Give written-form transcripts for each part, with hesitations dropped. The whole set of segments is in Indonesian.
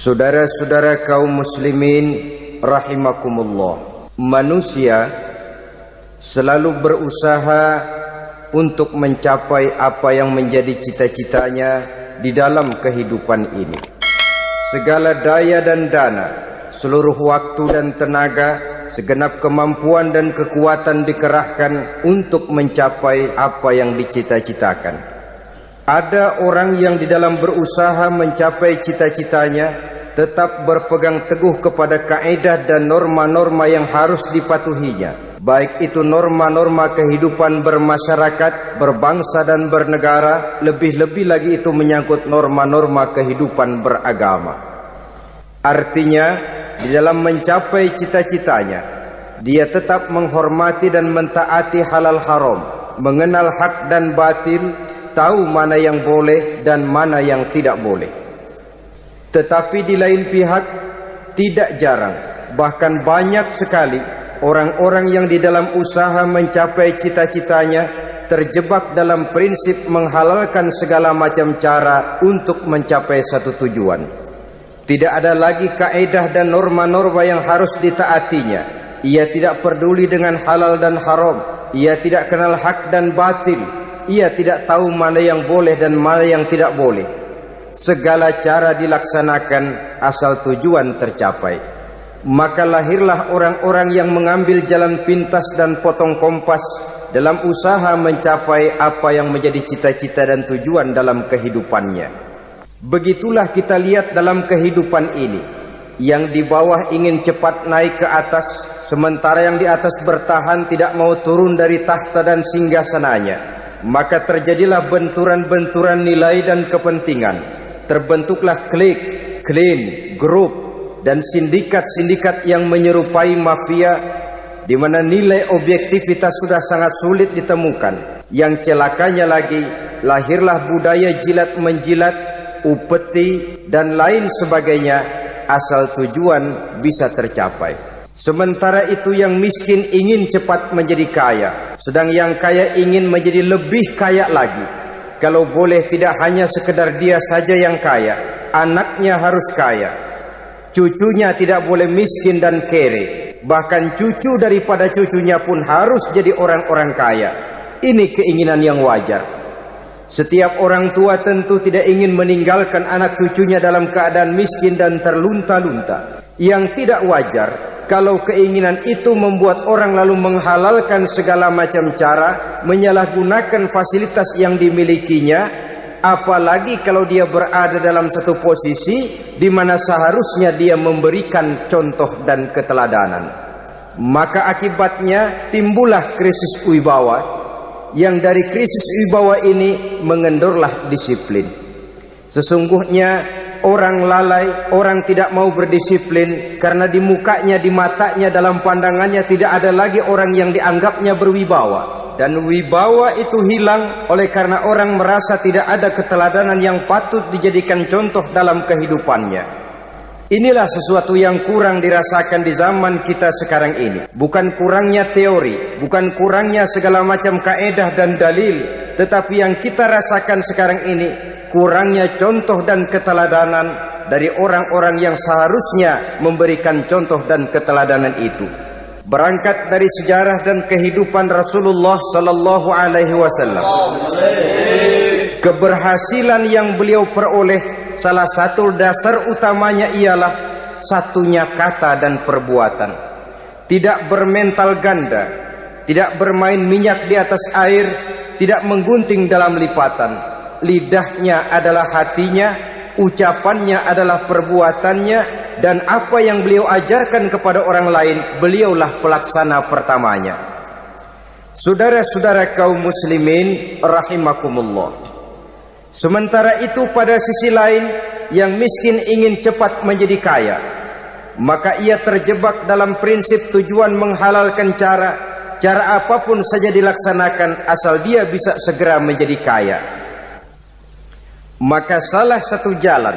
Saudara-saudara kaum muslimin rahimakumullah, manusia selalu berusaha untuk mencapai apa yang menjadi cita-citanya di dalam kehidupan ini. Segala daya dan dana, seluruh waktu dan tenaga, segenap kemampuan dan kekuatan dikerahkan untuk mencapai apa yang dicita-citakan. Ada orang yang di dalam berusaha mencapai cita-citanya tetap berpegang teguh kepada kaedah dan norma-norma yang harus dipatuhinya, baik itu norma-norma kehidupan bermasyarakat, berbangsa dan bernegara, lebih-lebih lagi itu menyangkut norma-norma kehidupan beragama. Artinya, di dalam mencapai cita-citanya, dia tetap menghormati dan mentaati halal haram, mengenal hak dan batil, tahu mana yang boleh dan mana yang tidak boleh. Tetapi di lain pihak, tidak jarang, bahkan banyak sekali orang-orang yang di dalam usaha mencapai cita-citanya terjebak dalam prinsip menghalalkan segala macam cara untuk mencapai satu tujuan. Tidak ada lagi kaedah dan norma-norma yang harus ditaatinya. Ia tidak peduli dengan halal dan haram. Ia tidak kenal hak dan batil. Ia tidak tahu mana yang boleh dan mana yang tidak boleh. Segala cara dilaksanakan asal tujuan tercapai. Maka lahirlah orang-orang yang mengambil jalan pintas dan potong kompas dalam usaha mencapai apa yang menjadi cita-cita dan tujuan dalam kehidupannya. Begitulah kita lihat dalam kehidupan ini. Yang di bawah ingin cepat naik ke atas, sementara yang di atas bertahan tidak mau turun dari tahta dan singgasananya. Maka terjadilah benturan-benturan nilai dan kepentingan. Terbentuklah klik, klan, grup, dan sindikat-sindikat yang menyerupai mafia, di mana nilai objektivitas sudah sangat sulit ditemukan. Yang celakanya lagi, lahirlah budaya jilat menjilat, upeti, dan lain sebagainya, asal tujuan bisa tercapai. Sementara itu yang miskin ingin cepat menjadi kaya, sedang yang kaya ingin menjadi lebih kaya lagi. Kalau boleh tidak hanya sekedar dia saja yang kaya, anaknya harus kaya. Cucunya tidak boleh miskin dan kere. Bahkan cucu daripada cucunya pun harus jadi orang-orang kaya. Ini keinginan yang wajar. Setiap orang tua tentu tidak ingin meninggalkan anak cucunya dalam keadaan miskin dan terlunta-lunta. Yang tidak wajar kalau keinginan itu membuat orang lalu menghalalkan segala macam cara, menyalahgunakan fasilitas yang dimilikinya, apalagi kalau dia berada dalam satu posisi di mana seharusnya dia memberikan contoh dan keteladanan. Maka akibatnya timbullah krisis wibawa, yang dari krisis wibawa ini mengendorlah disiplin. Sesungguhnya orang lalai, orang tidak mau berdisiplin karena di mukanya, di matanya, dalam pandangannya tidak ada lagi orang yang dianggapnya berwibawa. Dan wibawa itu hilang oleh karena orang merasa tidak ada keteladanan yang patut dijadikan contoh dalam kehidupannya. Inilah sesuatu yang kurang dirasakan di zaman kita sekarang ini. Bukan kurangnya teori, bukan kurangnya segala macam kaedah dan dalil, tetapi yang kita rasakan sekarang ini kurangnya contoh dan keteladanan dari orang-orang yang seharusnya memberikan contoh dan keteladanan itu. Berangkat dari sejarah dan kehidupan Rasulullah sallallahu alaihi wasallam, keberhasilan yang beliau peroleh, salah satu dasar utamanya ialah satunya kata dan perbuatan. Tidak bermental ganda, tidak bermain minyak di atas air, tidak menggunting dalam lipatan. Lidahnya adalah hatinya, ucapannya adalah perbuatannya, dan apa yang beliau ajarkan kepada orang lain, beliaulah pelaksana pertamanya. Saudara-saudara kaum muslimin rahimakumullah, sementara itu pada sisi lain, yang miskin ingin cepat menjadi kaya, maka ia terjebak dalam prinsip tujuan menghalalkan cara apapun saja dilaksanakan asal dia bisa segera menjadi kaya. Maka salah satu jalan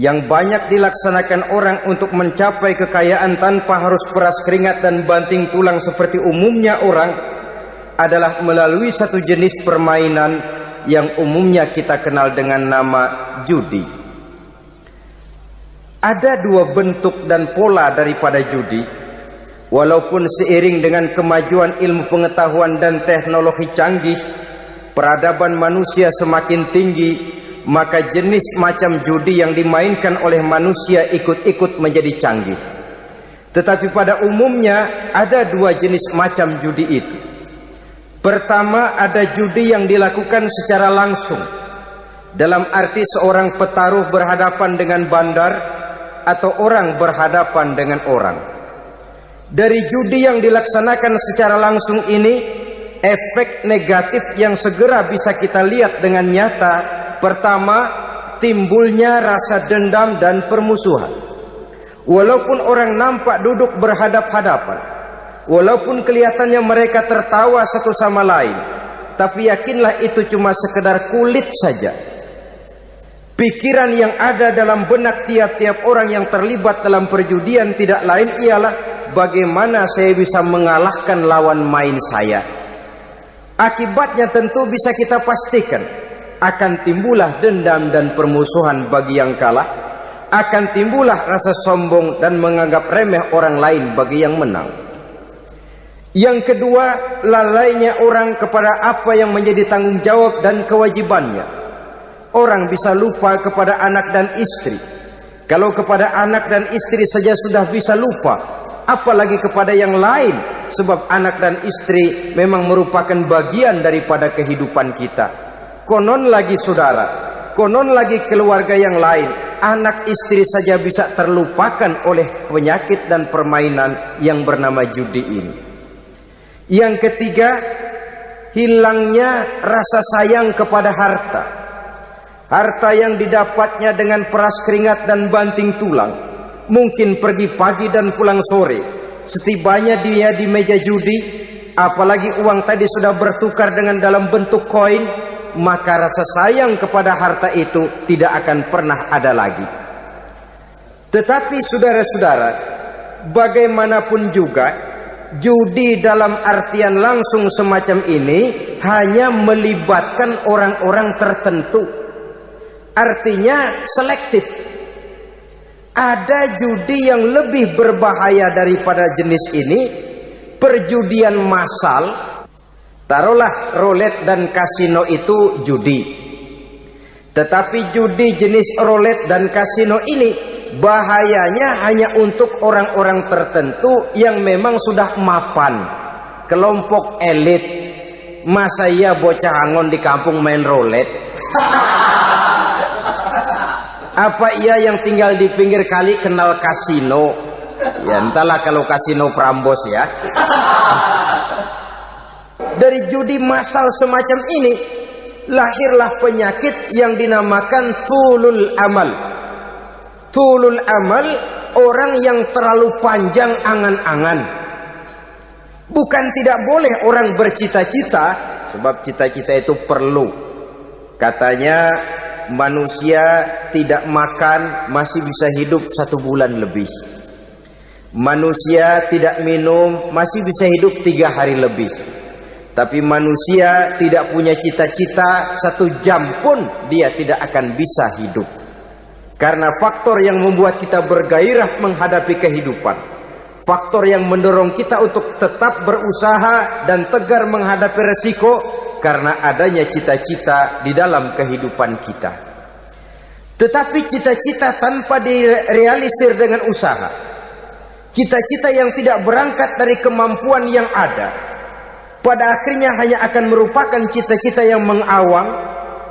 yang banyak dilaksanakan orang untuk mencapai kekayaan tanpa harus peras keringat dan banting tulang seperti umumnya orang adalah melalui satu jenis permainan yang umumnya kita kenal dengan nama judi. ada dua bentuk dan pola daripada judi. Walaupun seiring dengan kemajuan ilmu pengetahuan dan teknologi canggih, peradaban manusia semakin tinggi, maka jenis macam judi yang dimainkan oleh manusia ikut-ikut menjadi canggih. Tetapi pada umumnya ada dua jenis macam judi itu. Pertama, ada judi yang dilakukan secara langsung, dalam arti seorang petaruh berhadapan dengan bandar atau orang berhadapan dengan orang. Dari judi yang dilaksanakan secara langsung ini, efek negatif yang segera bisa kita lihat dengan nyata. Pertama, timbulnya rasa dendam dan permusuhan. Walaupun orang nampak duduk berhadap-hadapan, walaupun kelihatannya mereka tertawa satu sama lain, tapi yakinlah itu cuma sekedar kulit saja. Pikiran yang ada dalam benak tiap-tiap orang yang terlibat dalam perjudian tidak lain ialah bagaimana saya bisa mengalahkan lawan main saya. Akibatnya tentu bisa kita pastikan akan timbullah dendam dan permusuhan bagi yang kalah, akan timbullah rasa sombong dan menganggap remeh orang lain bagi yang menang. Yang kedua, lalainya orang kepada apa yang menjadi tanggung jawab dan kewajibannya. Orang bisa lupa kepada anak dan istri. Kalau kepada anak dan istri saja sudah bisa lupa, apalagi kepada yang lain, sebab anak dan istri memang merupakan bagian daripada kehidupan kita. Konon lagi saudara, konon lagi keluarga yang lain, anak istri saja bisa terlupakan oleh penyakit dan permainan yang bernama judi ini. Yang ketiga, hilangnya rasa sayang kepada harta. Harta yang didapatnya dengan peras keringat dan banting tulang, mungkin pergi pagi dan pulang sore. Setibanya dia di meja judi, apalagi uang tadi sudah bertukar dengan dalam bentuk koin, maka rasa sayang kepada harta itu tidak akan pernah ada lagi. Tetapi saudara-saudara, bagaimanapun juga, judi dalam artian langsung semacam ini hanya melibatkan orang-orang tertentu. Artinya selektif. Ada judi yang lebih berbahaya daripada jenis ini, perjudian massal. Taruhlah roulette dan kasino itu judi. Tetapi judi jenis roulette dan kasino ini bahayanya hanya untuk orang-orang tertentu yang memang sudah mapan, kelompok elit. Masa iya bocah angon di kampung main roulette? Apa ia yang tinggal di pinggir kali kenal kasino? Ya entahlah kalau kasino Prambos ya. Dari judi massal semacam ini lahirlah penyakit yang dinamakan tulul amal. Tulul amal, orang yang terlalu panjang angan-angan. Bukan tidak boleh orang bercita-cita, sebab cita-cita itu perlu. Katanya manusia tidak makan masih bisa hidup 1 bulan lebih. Manusia tidak minum masih bisa hidup 3 hari lebih. Tapi manusia tidak punya cita-cita 1 jam pun dia tidak akan bisa hidup. Karena faktor yang membuat kita bergairah menghadapi kehidupan, faktor yang mendorong kita untuk tetap berusaha dan tegar menghadapi resiko, karena adanya cita-cita di dalam kehidupan kita. Tetapi cita-cita tanpa direalisir dengan usaha, cita-cita yang tidak berangkat dari kemampuan yang ada, pada akhirnya hanya akan merupakan cita-cita yang mengawang,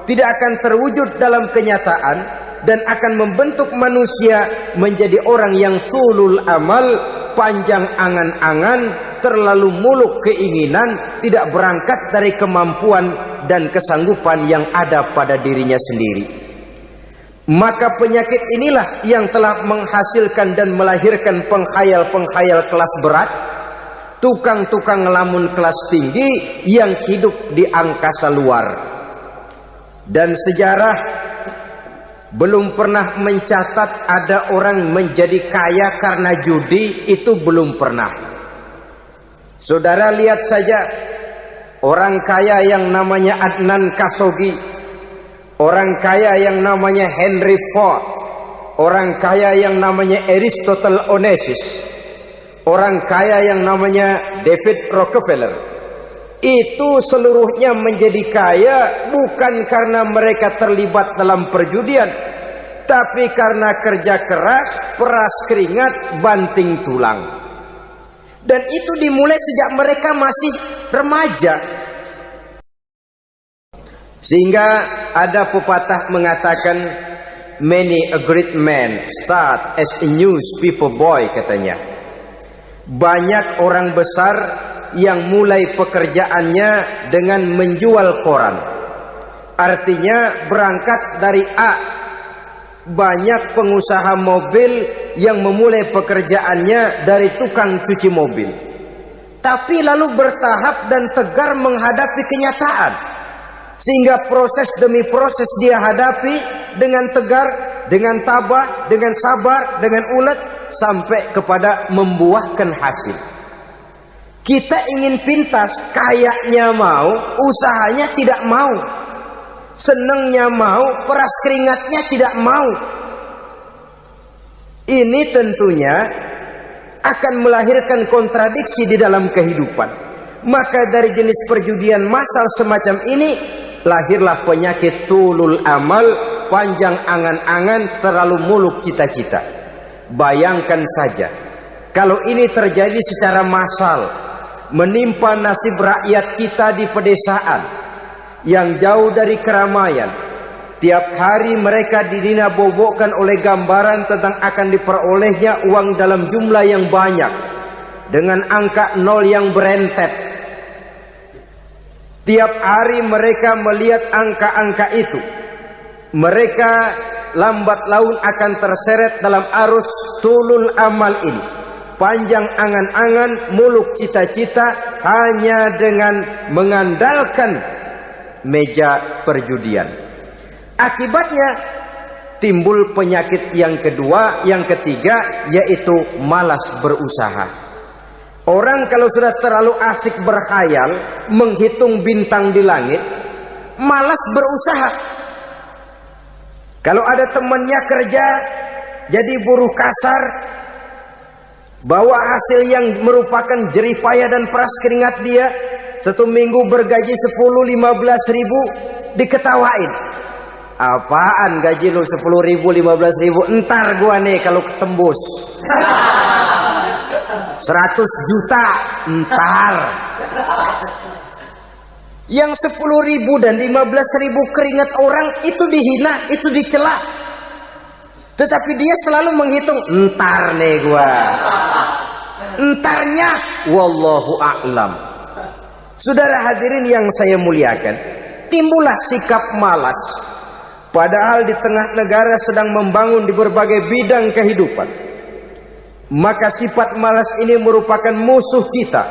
tidak akan terwujud dalam kenyataan, dan akan membentuk manusia menjadi orang yang tulul amal, panjang angan-angan, terlalu muluk keinginan, tidak berangkat dari kemampuan dan kesanggupan yang ada pada dirinya sendiri. Maka penyakit inilah yang telah menghasilkan dan melahirkan penghayal-penghayal kelas berat, tukang-tukang ngelamun kelas tinggi yang hidup di angkasa luar. Dan sejarah belum pernah mencatat ada orang menjadi kaya karena judi, itu belum pernah. Saudara lihat saja orang kaya yang namanya Adnan Khashoggi, orang kaya yang namanya Henry Ford, orang kaya yang namanya Aristotle Onassis, orang kaya yang namanya David Rockefeller, itu seluruhnya menjadi kaya bukan karena mereka terlibat dalam perjudian, tapi karena kerja keras, peras keringat, banting tulang. Dan itu dimulai sejak mereka masih remaja. Sehingga ada pepatah mengatakan, many a great man start as a newspaper boy, katanya. Banyak orang besar yang mulai pekerjaannya dengan menjual koran. Artinya berangkat dari A. Banyak pengusaha mobil yang memulai pekerjaannya dari tukang cuci mobil, tapi lalu bertahap dan tegar menghadapi kenyataan, sehingga proses demi proses dia hadapi dengan tegar, dengan tabah, dengan sabar, dengan ulet, sampai kepada membuahkan hasil. Kita ingin pintas, kayaknya mau, usahanya tidak mau, senangnya mau, peras keringatnya tidak mau. Ini tentunya akan melahirkan kontradiksi di dalam kehidupan. Maka dari jenis perjudian massal semacam ini lahirlah penyakit tulul amal, panjang angan-angan, terlalu muluk cita-cita. Bayangkan saja kalau ini terjadi secara massal, menimpa nasib rakyat kita di pedesaan yang jauh dari keramaian. Tiap hari mereka didina-bobokkan oleh gambaran tentang akan diperolehnya uang dalam jumlah yang banyak, dengan angka nol yang berentet. Tiap hari mereka melihat angka-angka itu. Mereka lambat laun akan terseret dalam arus tulul amal ini. Panjang angan-angan, muluk cita-cita, hanya dengan mengandalkan meja perjudian. Akibatnya timbul penyakit yang kedua, yang ketiga, yaitu malas berusaha. Orang kalau sudah terlalu asik berkhayal, menghitung bintang di langit, malas berusaha. Kalau ada temannya kerja jadi buruh kasar, bawa hasil yang merupakan jeripaya dan peras keringat dia, satu minggu bergaji 10-15 ribu, diketawain. Apaan gaji lu 10 ribu, 15 ribu? Entar gua nih kalau tembus 100 juta, entar. Yang 10 ribu dan 15 ribu keringat orang itu dihina, itu dicela. Tetapi dia selalu menghitung, entar nih gua. Entarnya wallahu a'lam. Saudara hadirin yang saya muliakan, timbullah sikap malas. Padahal di tengah negara sedang membangun di berbagai bidang kehidupan. Maka sifat malas ini merupakan musuh kita.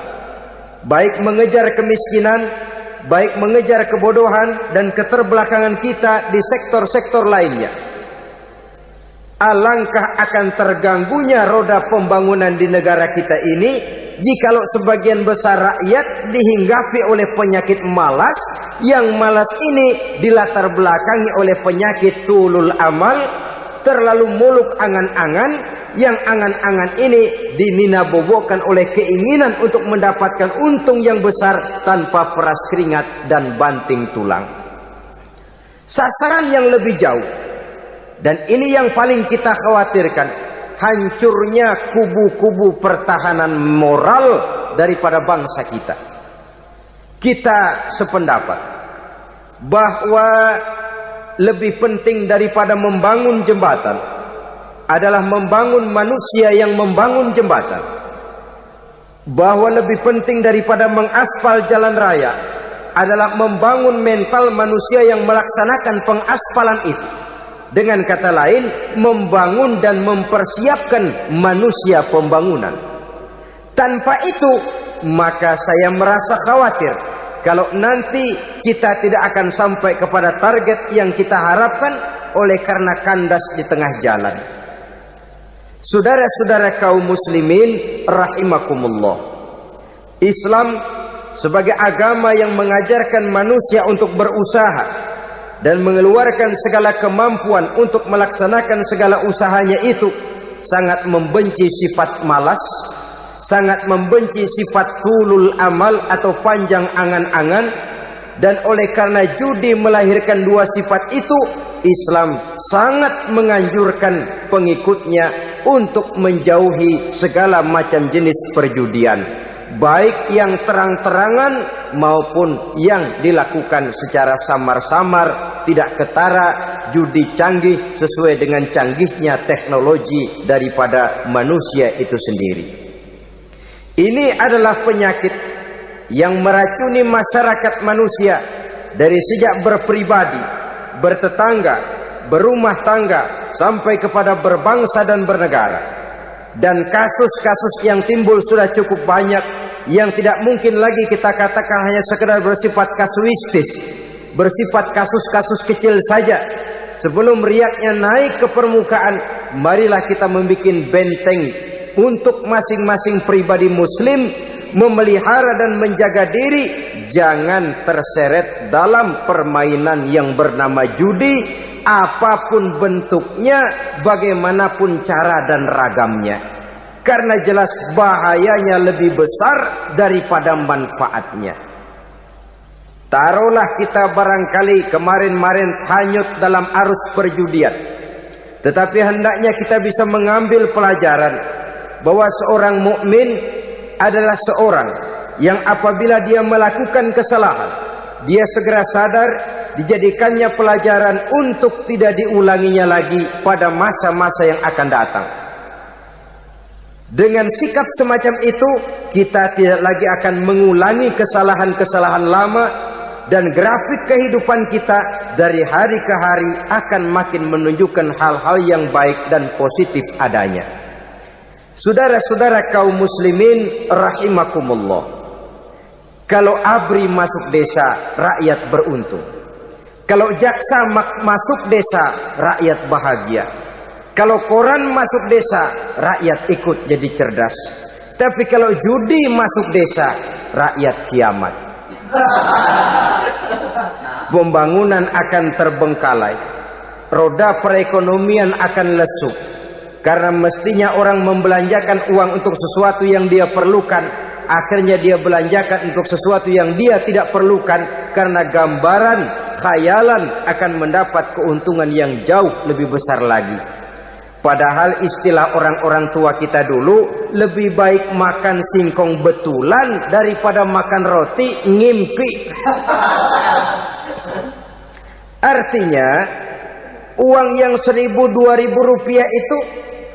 Baik mengejar kemiskinan, baik mengejar kebodohan dan keterbelakangan kita di sektor-sektor lainnya. Alangkah akan terganggunya roda pembangunan di negara kita ini jikalau sebagian besar rakyat dihinggapi oleh penyakit malas, yang malas ini dilatar belakangi oleh penyakit tulul amal, terlalu muluk angan-angan, yang angan-angan ini dinina-bobokkan oleh keinginan untuk mendapatkan untung yang besar tanpa peras keringat dan banting tulang. Sasaran yang lebih jauh, dan ini yang paling kita khawatirkan, hancurnya kubu-kubu pertahanan moral daripada bangsa kita. Kita sependapat bahwa lebih penting daripada membangun jembatan adalah membangun manusia yang membangun jembatan. Bahwa lebih penting daripada mengaspal jalan raya adalah membangun mental manusia yang melaksanakan pengaspalan itu. Dengan kata lain, membangun dan mempersiapkan manusia pembangunan. Tanpa itu, maka saya merasa khawatir kalau nanti kita tidak akan sampai kepada target yang kita harapkan oleh karena kandas di tengah jalan. Saudara-saudara kaum muslimin rahimakumullah, Islam sebagai agama yang mengajarkan manusia untuk berusaha, dan mengeluarkan segala kemampuan untuk melaksanakan segala usahanya itu, sangat membenci sifat malas, sangat membenci sifat tulul amal atau panjang angan-angan. Dan oleh karena judi melahirkan dua sifat itu, Islam sangat menganjurkan pengikutnya untuk menjauhi segala macam jenis perjudian, baik yang terang-terangan maupun yang dilakukan secara samar-samar, tidak ketara, judi canggih sesuai dengan canggihnya teknologi daripada manusia itu sendiri. Ini adalah penyakit yang meracuni masyarakat manusia dari sejak berpribadi, bertetangga, berumah tangga, sampai kepada berbangsa dan bernegara. Dan kasus-kasus yang timbul sudah cukup banyak, yang tidak mungkin lagi kita katakan hanya sekedar bersifat kasuistis, bersifat kasus-kasus kecil saja. Sebelum riaknya naik ke permukaan, marilah kita membuat benteng untuk masing-masing pribadi muslim memelihara dan menjaga diri, jangan terseret dalam permainan yang bernama judi, apapun bentuknya, bagaimanapun cara dan ragamnya. Karena jelas bahayanya lebih besar daripada manfaatnya. Taruhlah kita barangkali kemarin-marin hanyut dalam arus perjudian, tetapi hendaknya kita bisa mengambil pelajaran bahwa seorang mukmin adalah seorang yang apabila dia melakukan kesalahan, dia segera sadar, dijadikannya pelajaran untuk tidak diulanginya lagi pada masa-masa yang akan datang. Dengan sikap semacam itu, kita tidak lagi akan mengulangi kesalahan-kesalahan lama, dan grafik kehidupan kita dari hari ke hari akan makin menunjukkan hal-hal yang baik dan positif adanya. Saudara-saudara kaum muslimin rahimakumullah, kalau ABRI masuk desa, rakyat beruntung. Kalau jaksa masuk desa, rakyat bahagia. Kalau koran masuk desa, rakyat ikut jadi cerdas. Tapi kalau judi masuk desa, rakyat kiamat. Pembangunan akan terbengkalai, roda perekonomian akan lesu. Karena mestinya orang membelanjakan uang untuk sesuatu yang dia perlukan, akhirnya dia belanjakan untuk sesuatu yang dia tidak perlukan, karena gambaran, khayalan akan mendapat keuntungan yang jauh lebih besar lagi. Padahal istilah orang-orang tua kita dulu, lebih baik makan singkong betulan daripada makan roti ngimpi. Artinya uang yang 1.000-2.000 rupiah itu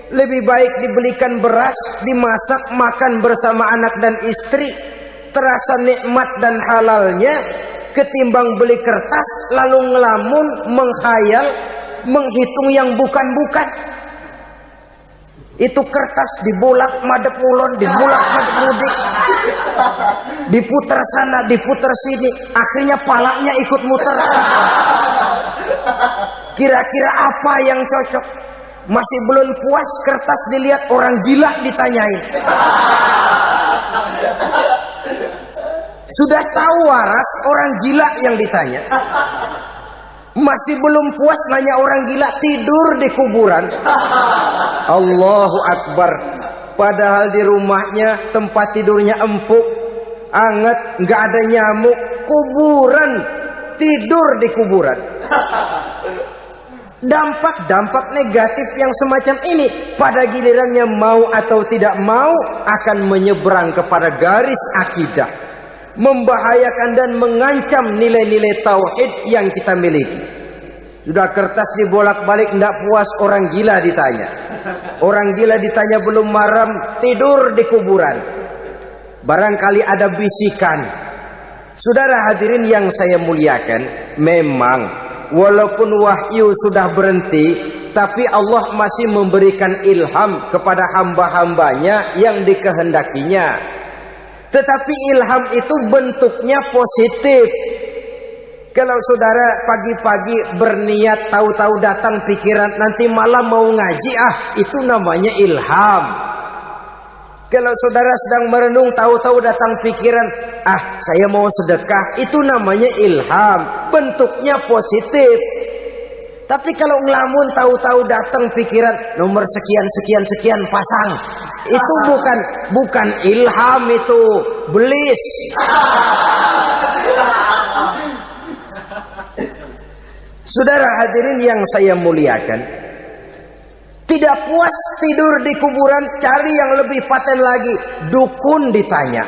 lebih baik dibelikan beras, dimasak, makan bersama anak dan istri, terasa nikmat dan halalnya, ketimbang beli kertas lalu ngelamun, menghayal, menghitung yang bukan-bukan. Itu kertas dibolak madep ulon, dibolak madep mudik, diputar sana, diputar sini, akhirnya palanya ikut muter. Kira-kira apa yang cocok? Masih belum puas, kertas dilihat, orang gila ditanyain. Sudah tahu waras, orang gila yang ditanya. Masih belum puas, nanya orang gila, tidur di kuburan. Allahu Akbar. Padahal di rumahnya tempat tidurnya empuk, anget, nggak ada nyamuk. Kuburan, tidur di kuburan. Dampak-dampak negatif yang semacam ini pada gilirannya mau atau tidak mau akan menyeberang kepada garis akidah, membahayakan dan mengancam nilai-nilai tauhid yang kita miliki. Sudah kertas dibolak-balik, tidak puas, orang gila ditanya. Orang gila ditanya belum maram, tidur di kuburan. Barangkali ada bisikan. Saudara hadirin yang saya muliakan, memang walaupun wahyu sudah berhenti, tapi Allah masih memberikan ilham kepada hamba-hambanya yang dikehendakinya. Tetapi ilham itu bentuknya positif. Kalau saudara pagi-pagi berniat, tahu-tahu datang pikiran nanti malam mau ngaji, itu namanya ilham. Kalau saudara sedang merenung, tahu-tahu datang pikiran, saya mau sedekah, itu namanya ilham. bentuknya positif. Tapi kalau ngelamun tahu-tahu datang pikiran nomor sekian sekian sekian pasang, itu bukan ilham, itu belis. Saudara hadirin yang saya muliakan, tidak puas tidur di kuburan, cari yang lebih paten lagi, dukun ditanya.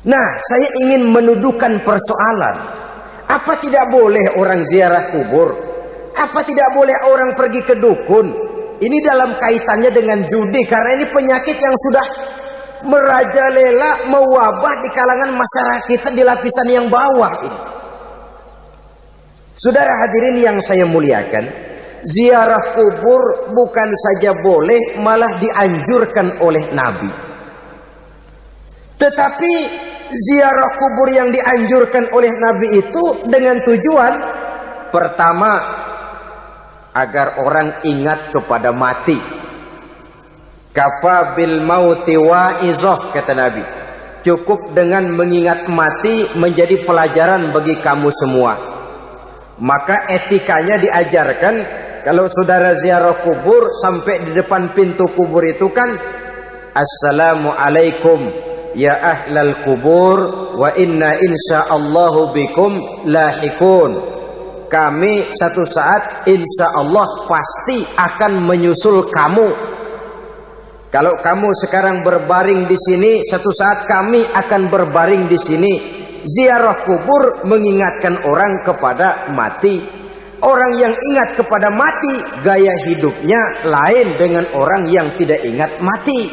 Nah, saya ingin menuduhkan persoalan. Apa tidak boleh orang ziarah kubur? Apa tidak boleh orang pergi ke dukun? Ini dalam kaitannya dengan judi, karena ini penyakit yang sudah merajalela, mewabah di kalangan masyarakat kita di lapisan yang bawah ini. Saudara hadirin yang saya muliakan, ziarah kubur bukan saja boleh, malah dianjurkan oleh Nabi. Tetapi ziarah kubur yang dianjurkan oleh Nabi itu dengan tujuan pertama, agar orang ingat kepada mati. Kafa bil mauti wa'izah, kata Nabi. Cukup dengan mengingat mati menjadi pelajaran bagi kamu semua. Maka etikanya diajarkan, kalau saudara ziarah kubur, sampai di depan pintu kubur itu kan, Assalamualaikum ya ahlal kubur wa inna insyaallahu bikum lahikun. Kami satu saat insya Allah pasti akan menyusul kamu. Kalau kamu sekarang berbaring di sini, satu saat kami akan berbaring di sini. Ziarah kubur mengingatkan orang kepada mati. Orang yang ingat kepada mati, gaya hidupnya lain dengan orang yang tidak ingat mati.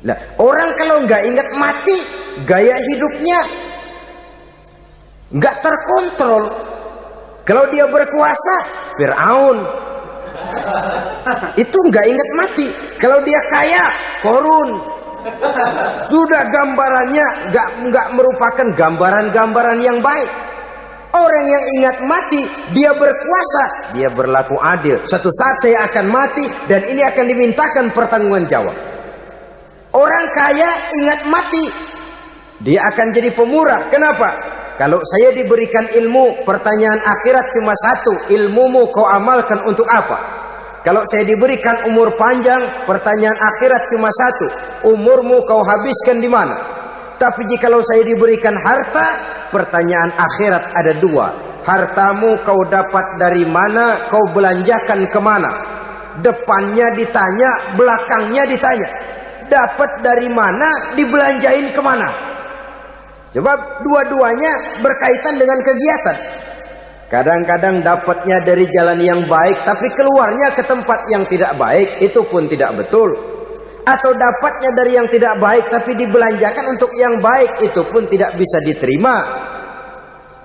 Nah, orang kalau nggak ingat mati, gaya hidupnya nggak terkontrol. Kalau dia berkuasa, Fir'aun. Itu nggak ingat mati. Kalau dia kaya, Korun. Sudah gambarannya nggak merupakan gambaran-gambaran yang baik. Orang yang ingat mati, dia berkuasa, dia berlaku adil. Satu saat saya akan mati dan ini akan dimintakan pertanggungan jawab. Orang kaya ingat mati, dia akan jadi pemurah. Kenapa? Kalau saya diberikan ilmu, pertanyaan akhirat cuma satu, ilmumu kau amalkan untuk apa? Kalau saya diberikan umur panjang, pertanyaan akhirat cuma satu, umurmu kau habiskan di mana? Tapi jikalau saya diberikan harta, pertanyaan akhirat ada dua, hartamu kau dapat dari mana, kau belanjakan kemana? Depannya ditanya, belakangnya ditanya. Dapat dari mana, dibelanjain kemana? Coba dua-duanya berkaitan dengan kegiatan. Kadang-kadang dapatnya dari jalan yang baik, tapi keluarnya ke tempat yang tidak baik, itu pun tidak betul. Atau dapatnya dari yang tidak baik, tapi dibelanjakan untuk yang baik, itu pun tidak bisa diterima.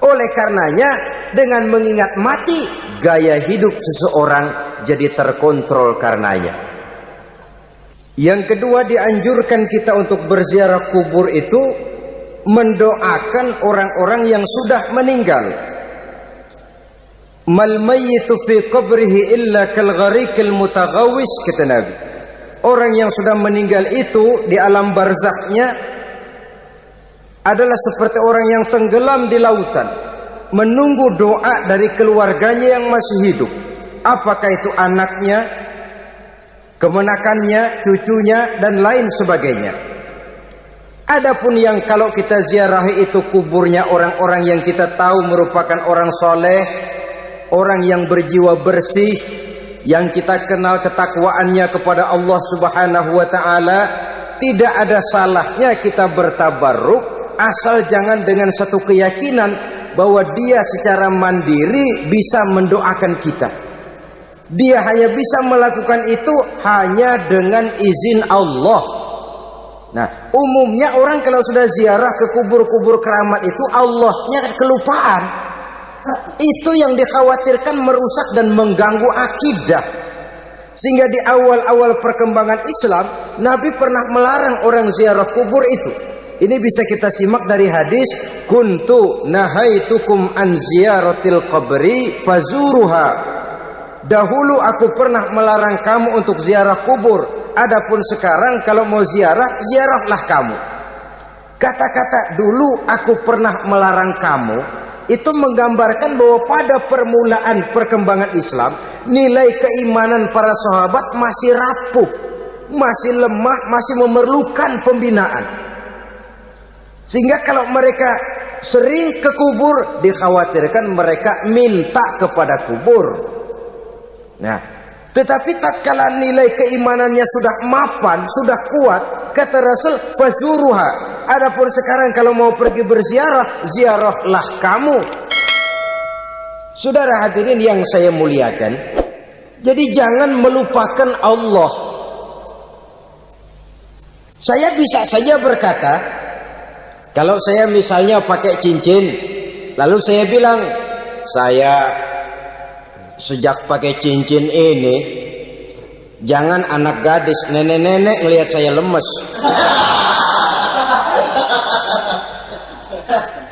Oleh karenanya, dengan mengingat mati, gaya hidup seseorang jadi terkontrol karenanya. Yang kedua, dianjurkan kita untuk berziarah kubur itu mendoakan orang-orang yang sudah meninggal. Mal mayyitu fi qabrihi illa kal gharikil mutaghawis, kata Nabi. Orang yang sudah meninggal itu di alam barzaknya adalah seperti orang yang tenggelam di lautan, menunggu doa dari keluarganya yang masih hidup. Apakah itu anaknya, kemenakannya, cucunya, dan lain sebagainya. Adapun yang kalau kita ziarahi itu kuburnya orang-orang yang kita tahu merupakan orang soleh, orang yang berjiwa bersih, yang kita kenal ketakwaannya kepada Allah Subhanahu wa ta'ala, tidak ada salahnya kita bertabarruk, asal jangan dengan satu keyakinan bahwa dia secara mandiri bisa mendoakan kita. Dia hanya bisa melakukan itu hanya dengan izin Allah. Nah, umumnya orang kalau sudah ziarah ke kubur-kubur keramat itu, Allahnya kelupaan. Itu yang dikhawatirkan merusak dan mengganggu akidah. Sehingga di awal-awal perkembangan Islam, Nabi pernah melarang orang ziarah kubur itu. Ini bisa kita simak dari hadis, kuntu nahaitukum an ziyaratil qabri fazuruha. Dahulu aku pernah melarang kamu untuk ziarah kubur. Adapun sekarang kalau mau ziarah, ziarahlah kamu. Kata-kata dulu aku pernah melarang kamu itu menggambarkan bahwa pada permulaan perkembangan Islam, nilai keimanan para sahabat masih rapuh, masih lemah, masih memerlukan pembinaan. Sehingga kalau mereka sering ke kubur, dikhawatirkan mereka minta kepada kubur. Nah, tetapi tatkala nilai keimanannya sudah mapan, sudah kuat, kata Rasul, fazuruha. Adapun sekarang kalau mau pergi berziarah, ziarahlah kamu. Saudara hadirin yang saya muliakan, jadi jangan melupakan Allah. Saya bisa saja berkata, kalau saya misalnya pakai cincin, lalu saya bilang, saya sejak pakai cincin ini, jangan anak gadis, nenek-nenek ngelihat saya lemes.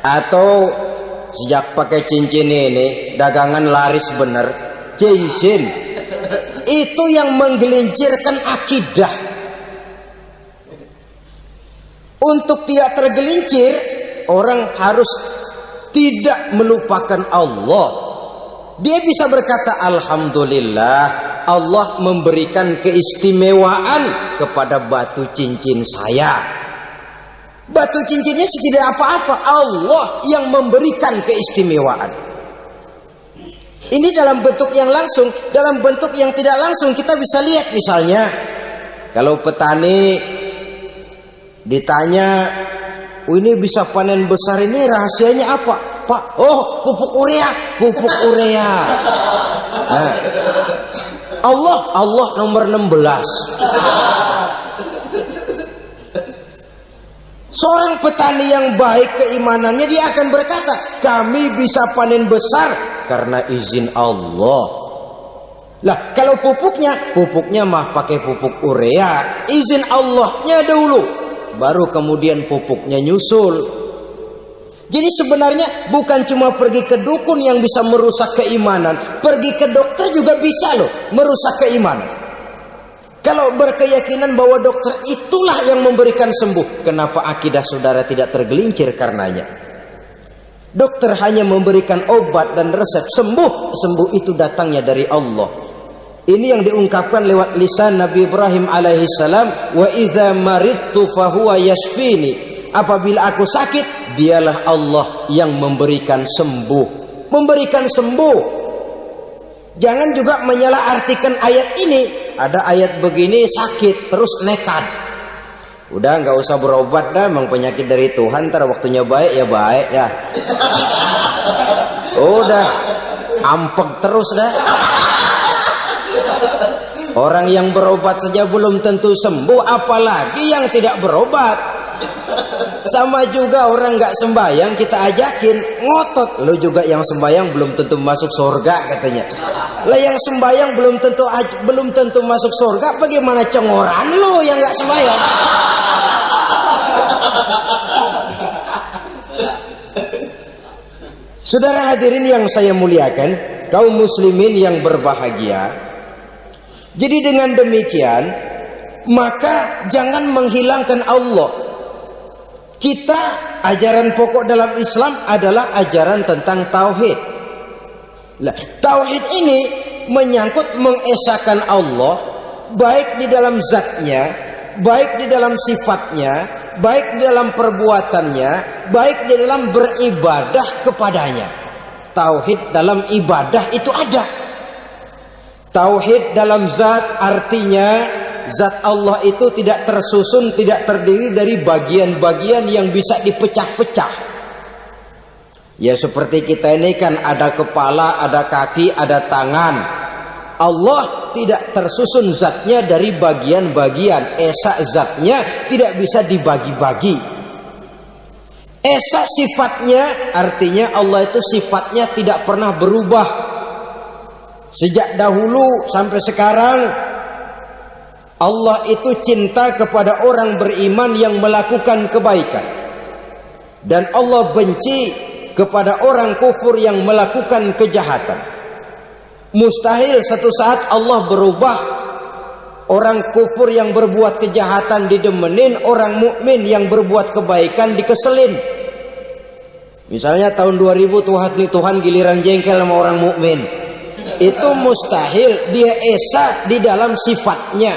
Atau sejak pakai cincin ini, dagangan laris bener. Cincin itu yang menggelincirkan akidah. Untuk tidak tergelincir, orang harus tidak melupakan Allah. Dia bisa berkata, alhamdulillah, Allah memberikan keistimewaan kepada batu cincin saya. Batu cincinnya tidak apa-apa, Allah yang memberikan keistimewaan. Ini dalam bentuk yang langsung. Dalam bentuk yang tidak langsung kita bisa lihat, misalnya kalau petani ditanya, oh ini bisa panen besar ini rahasianya apa Pak? Oh, pupuk urea. Pupuk urea. Nah, Allah nomor 16. Seorang petani yang baik keimanannya, dia akan berkata, kami bisa panen besar karena izin Allah. Lah kalau pupuknya mah pakai pupuk urea, izin Allahnya dahulu, baru kemudian pupuknya nyusul. Jadi sebenarnya bukan cuma pergi ke dukun yang bisa merusak keimanan, pergi ke dokter juga bisa loh merusak keimanan. Kalau berkeyakinan bahwa dokter itulah yang memberikan sembuh, kenapa akidah saudara tidak tergelincir karenanya? Dokter hanya memberikan obat dan resep, sembuh itu datangnya dari Allah. Ini yang diungkapkan lewat lisan Nabi Ibrahim alaihi salam, wa idza maridtu fahuwa yashfini. Apabila aku sakit, dialah Allah yang memberikan sembuh. Memberikan sembuh. Jangan juga menyalahartikan ayat ini. Ada ayat begini sakit terus nekat. Udah nggak usah berobat dah, memang penyakit dari Tuhan. Ntar waktunya baik ya baik ya. Udah ampek terus dah. Orang yang berobat saja belum tentu sembuh, apalagi yang tidak berobat. Sama juga orang nggak sembahyang kita ajakin ngotot, lo juga yang sembahyang belum tentu masuk surga katanya. Lah yang sembahyang belum tentu masuk surga, bagaimana cengoran lo yang nggak sembahyang? Saudara hadirin yang saya muliakan, kaum muslimin yang berbahagia. Jadi dengan demikian, maka jangan menghilangkan Allah. Kita, ajaran pokok dalam Islam adalah ajaran tentang tauhid. Nah, tauhid ini menyangkut mengesahkan Allah, baik di dalam zatnya, baik di dalam sifatnya, baik di dalam perbuatannya, baik di dalam beribadah kepadanya. Tauhid dalam ibadah itu ada. Tauhid dalam zat artinya zat Allah itu tidak tersusun, tidak terdiri dari bagian-bagian yang bisa dipecah-pecah. Ya seperti kita ini kan ada kepala, ada kaki, ada tangan. Allah tidak tersusun zatnya dari bagian-bagian. Esa zatnya tidak bisa dibagi-bagi. Esa sifatnya artinya Allah itu sifatnya tidak pernah berubah. Sejak dahulu sampai sekarang Allah itu cinta kepada orang beriman yang melakukan kebaikan, dan Allah benci kepada orang kufur yang melakukan kejahatan. Mustahil satu saat Allah berubah Orang kufur yang berbuat kejahatan didemenin, orang mukmin yang berbuat kebaikan dikeselin. Misalnya tahun 2000 Tuhan giliran jengkel sama orang mukmin. Itu mustahil, dia esa di dalam sifatnya.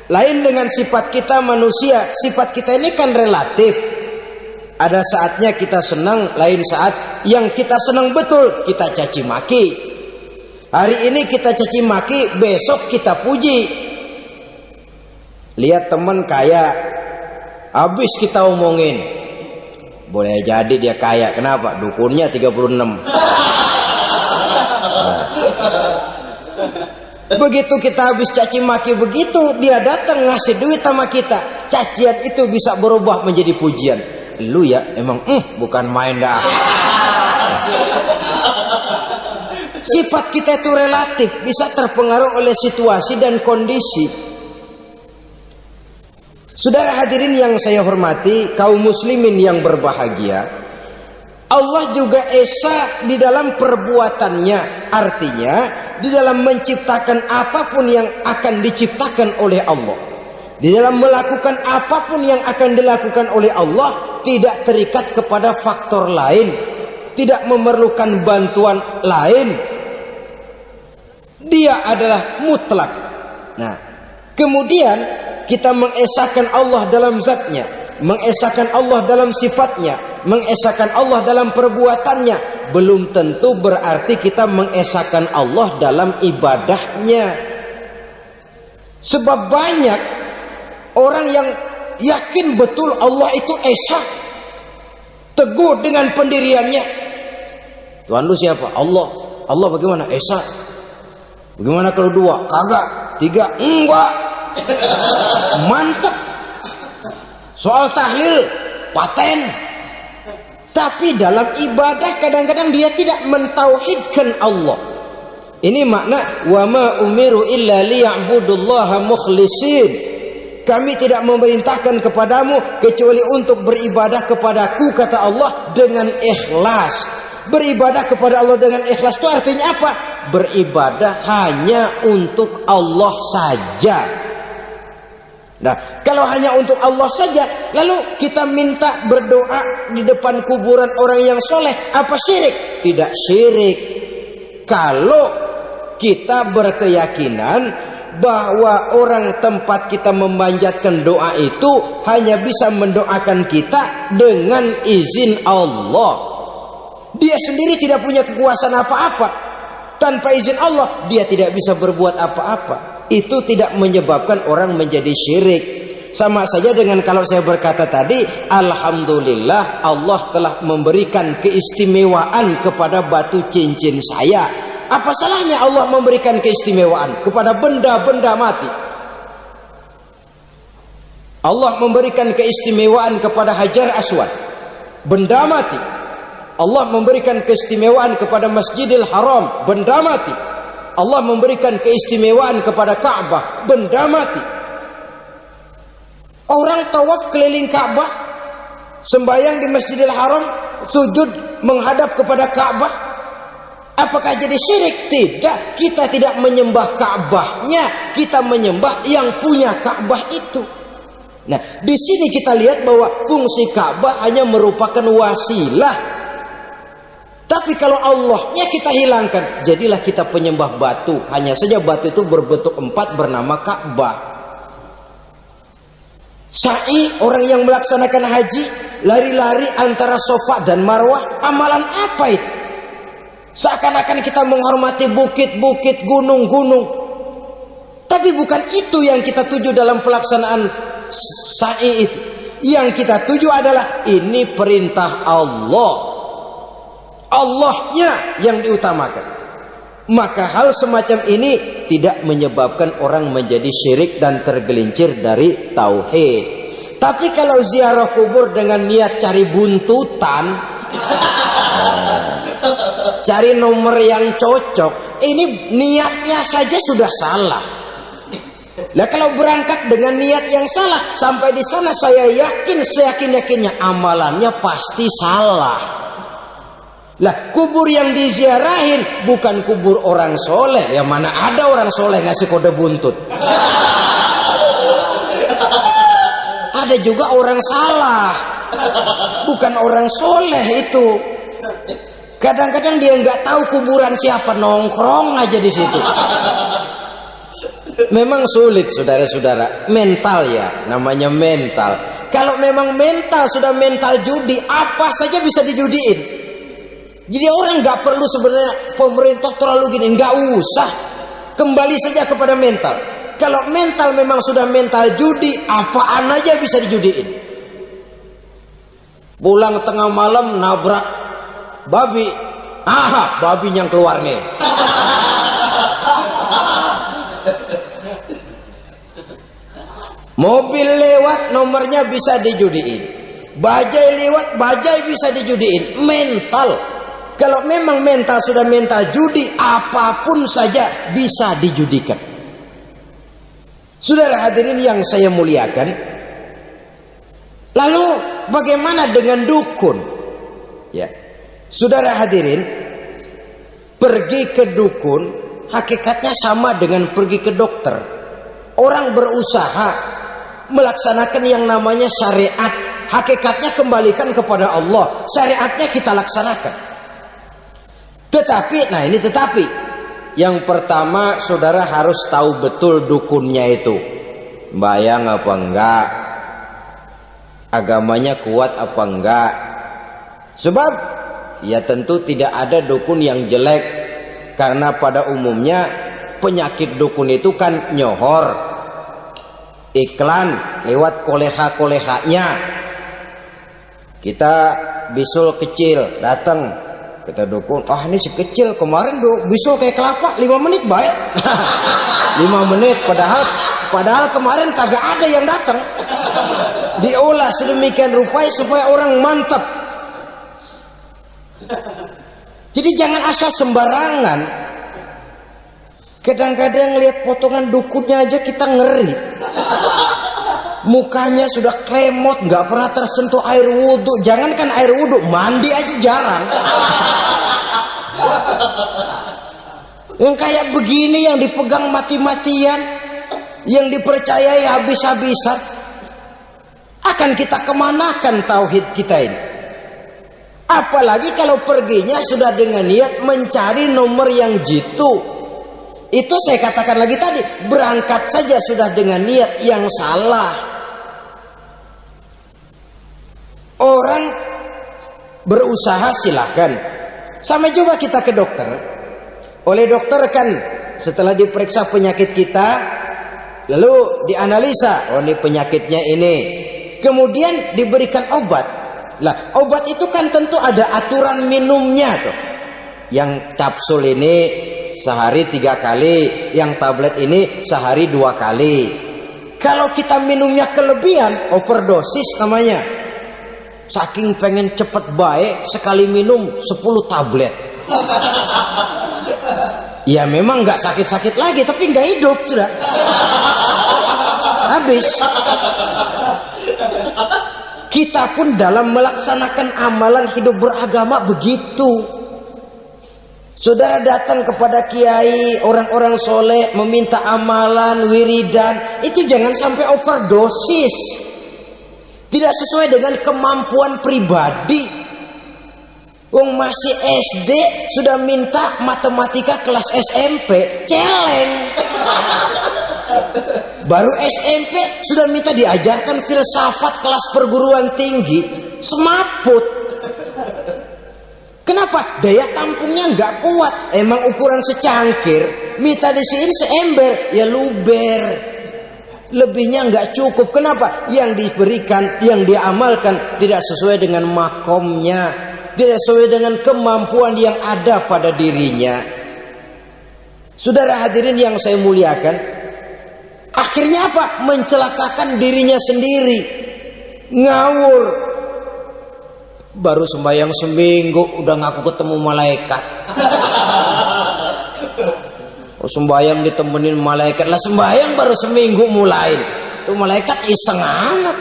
Lain dengan sifat kita manusia. Sifat kita ini kan relatif. Ada saatnya kita senang, lain saat yang kita senang betul kita caci maki. Hari ini kita caci maki, besok kita puji. Lihat teman kaya, habis kita omongin, boleh jadi dia kaya. Kenapa? Dukunnya 36. Nah. Begitu kita habis caci maki begitu, dia datang ngasih duit sama kita. Cacian itu bisa berubah menjadi pujian. Lu ya emang bukan main dah. Sifat kita itu relatif, bisa terpengaruh oleh situasi dan kondisi. Saudara hadirin yang saya hormati, kaum muslimin yang berbahagia, Allah juga esa di dalam perbuatannya. Artinya di dalam menciptakan apapun yang akan diciptakan oleh Allah, di dalam melakukan apapun yang akan dilakukan oleh Allah, tidak terikat kepada faktor lain, tidak memerlukan bantuan lain. Dia adalah mutlak. Nah, kemudian kita mengesahkan Allah dalam zatnya, mengesahkan Allah dalam sifatnya, mengesahkan Allah dalam perbuatannya. Belum tentu berarti kita mengesahkan Allah dalam ibadahnya. Sebab banyak orang yang yakin betul Allah itu esa, teguh dengan pendiriannya. Tuhan lu siapa? Allah. Allah bagaimana? Esa. Bagaimana kalau dua? Kagak. Tiga? Enggak. Mantap. Soal tahlil paten. Tapi dalam ibadah kadang-kadang dia tidak mentauhidkan Allah. Ini makna wa ma umiru illa liya'budullaha mukhlisin. Kami tidak memerintahkan kepadamu kecuali untuk beribadah kepadaku, kata Allah, dengan ikhlas. Beribadah kepada Allah dengan ikhlas itu artinya apa? Beribadah hanya untuk Allah saja. Nah, kalau hanya untuk Allah saja, lalu kita minta berdoa di depan kuburan orang yang soleh, apa syirik? Tidak syirik. Kalau kita berkeyakinan bahwa orang tempat kita memanjatkan doa itu hanya bisa mendoakan kita dengan izin Allah. Dia sendiri tidak punya kekuasaan apa-apa. Tanpa izin Allah, dia tidak bisa berbuat apa-apa. Itu tidak menyebabkan orang menjadi syirik. Sama saja dengan kalau saya berkata tadi, alhamdulillah Allah telah memberikan keistimewaan kepada batu cincin saya. Apa salahnya Allah memberikan keistimewaan kepada benda-benda mati? Allah memberikan keistimewaan kepada Hajar Aswad, benda mati. Allah memberikan keistimewaan kepada Masjidil Haram, benda mati. Allah memberikan keistimewaan kepada Ka'bah, benda mati. Orang tawaf keliling Ka'bah, sembahyang di Masjidil Haram, sujud menghadap kepada Ka'bah. Apakah jadi syirik? Tidak. Kita tidak menyembah Ka'bahnya, kita menyembah yang punya Ka'bah itu. Nah, di sini kita lihat bahwa fungsi Ka'bah hanya merupakan wasilah. Tapi kalau Allahnya kita hilangkan, jadilah kita penyembah batu. Hanya saja batu itu berbentuk 4 bernama Ka'bah. Sa'i, orang yang melaksanakan haji, lari-lari antara Safa dan Marwah, amalan apa itu? Seakan-akan kita menghormati bukit-bukit, gunung-gunung. Tapi bukan itu yang kita tuju dalam pelaksanaan sa'i itu. Yang kita tuju adalah ini perintah Allah. Allahnya yang diutamakan. Maka hal semacam ini tidak menyebabkan orang menjadi syirik dan tergelincir dari tauhid. Tapi kalau ziarah kubur dengan niat cari buntutan, cari nomor yang cocok, ini niatnya saja sudah salah. Nah, kalau berangkat dengan niat yang salah, sampai di sana saya yakin, seyakin-yakinnya amalannya pasti salah. Lah, kubur yang diziarahin bukan kubur orang soleh. Yang mana ada orang soleh ngasih kode buntut. ada juga orang salah, bukan orang soleh itu. Kadang-kadang dia nggak tahu kuburan siapa, nongkrong aja di situ. Memang sulit saudara-saudara, mental ya, namanya mental. Kalau memang mental sudah mental judi, apa saja bisa dijudiin. Jadi orang nggak perlu sebenarnya pemerintah terlalu gini, nggak usah. Kembali saja kepada mental. Kalau mental memang sudah mental judi, apaan aja bisa dijudiin. Pulang tengah malam nabrak babi, babi yang keluar nih. Mobil lewat, nomornya bisa dijudiin. Bajai lewat, bajai bisa dijudiin. Mental. Kalau memang mental sudah mental judi, apapun saja bisa dijudikan. Saudara hadirin yang saya muliakan, lalu bagaimana dengan dukun? Ya, saudara hadirin, pergi ke dukun hakikatnya sama dengan pergi ke dokter. Orang berusaha melaksanakan yang namanya syariat, hakikatnya kembalikan kepada Allah. Syariatnya kita laksanakan. Tetapi, nah ini tetapi, yang pertama saudara harus tahu betul dukunnya itu bayang apa enggak, agamanya kuat apa enggak. Sebab ya tentu tidak ada dukun yang jelek, karena pada umumnya penyakit dukun itu kan nyohor, iklan lewat koleha-kolehanya. Kita bisul kecil datang, kita dukun, ini si kecil kemarin bisul kayak kelapa 5 menit baik. 5 menit padahal kemarin kagak ada yang datang. Diolah sedemikian rupa supaya orang mantap. Jadi jangan asal sembarangan. Kadang-kadang lihat potongan dukunnya aja kita ngeri. Mukanya sudah kremot, nggak pernah tersentuh air wudhu. Jangankan air wudhu, mandi aja jarang. Yang kayak begini yang dipegang mati-matian, yang dipercayai habis-habisan, akan kita kemanakan tauhid kita ini? Apalagi kalau perginya sudah dengan niat mencari nomor yang jitu. Itu saya katakan lagi tadi, berangkat saja sudah dengan niat yang salah. Orang berusaha silahkan. Sama juga kita ke dokter. Oleh dokter kan setelah diperiksa penyakit kita, lalu dianalisa, oh ini penyakitnya ini. Kemudian diberikan obat. Lah, obat itu kan tentu ada aturan minumnya tuh. Yang kapsul ini sehari 3 kali, yang tablet ini sehari 2 kali. Kalau kita minumnya kelebihan, overdosis namanya. Saking pengen cepet baik, sekali minum 10 tablet. Ya memang nggak sakit-sakit lagi, tapi nggak hidup sudah. Habis. Kita pun dalam melaksanakan amalan hidup beragama begitu. Saudara datang kepada kiai, orang-orang soleh, meminta amalan, wiridan, itu jangan sampai overdosis. Tidak sesuai dengan kemampuan pribadi. Wong masih SD sudah minta matematika kelas SMP, celeng. Baru SMP sudah minta diajarkan filsafat kelas perguruan tinggi, semaput. Kenapa? Daya tampungnya nggak kuat. Emang ukuran secangkir, minta disiin seember, ya luber. Lebihnya nggak cukup. Kenapa? Yang diberikan, yang diamalkan tidak sesuai dengan makomnya, tidak sesuai dengan kemampuan yang ada pada dirinya. Saudara hadirin yang saya muliakan, akhirnya apa? Mencelakakan dirinya sendiri, ngawur. Baru sembahyang seminggu udah ngaku ketemu malaikat. Sembahyang ditemenin malaikat lah, sembahyang baru seminggu mulai tuh malaikat iseng amat.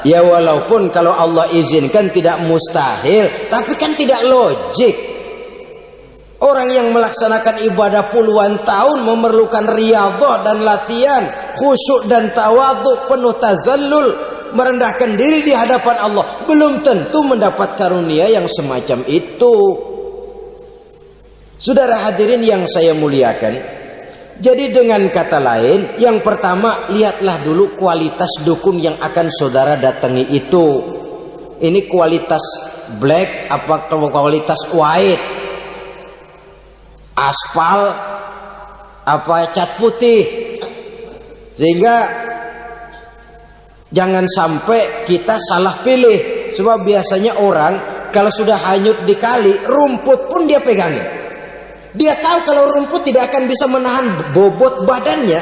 Ya walaupun kalau Allah izinkan tidak mustahil, tapi kan tidak logik. Orang yang melaksanakan ibadah puluhan tahun memerlukan riyadhah dan latihan, khusyuk dan tawadhu, penuh tazallul, merendahkan diri di hadapan Allah. Belum tentu mendapat karunia yang semacam itu. Saudara hadirin yang saya muliakan, jadi dengan kata lain, yang pertama, lihatlah dulu kualitas dukun yang akan saudara datangi itu. Ini kualitas black apa kualitas white, aspal apa cat putih, sehingga jangan sampai kita salah pilih. Sebab biasanya orang kalau sudah hanyut di kali, rumput pun dia pegangin. Dia tahu kalau rumput tidak akan bisa menahan bobot badannya,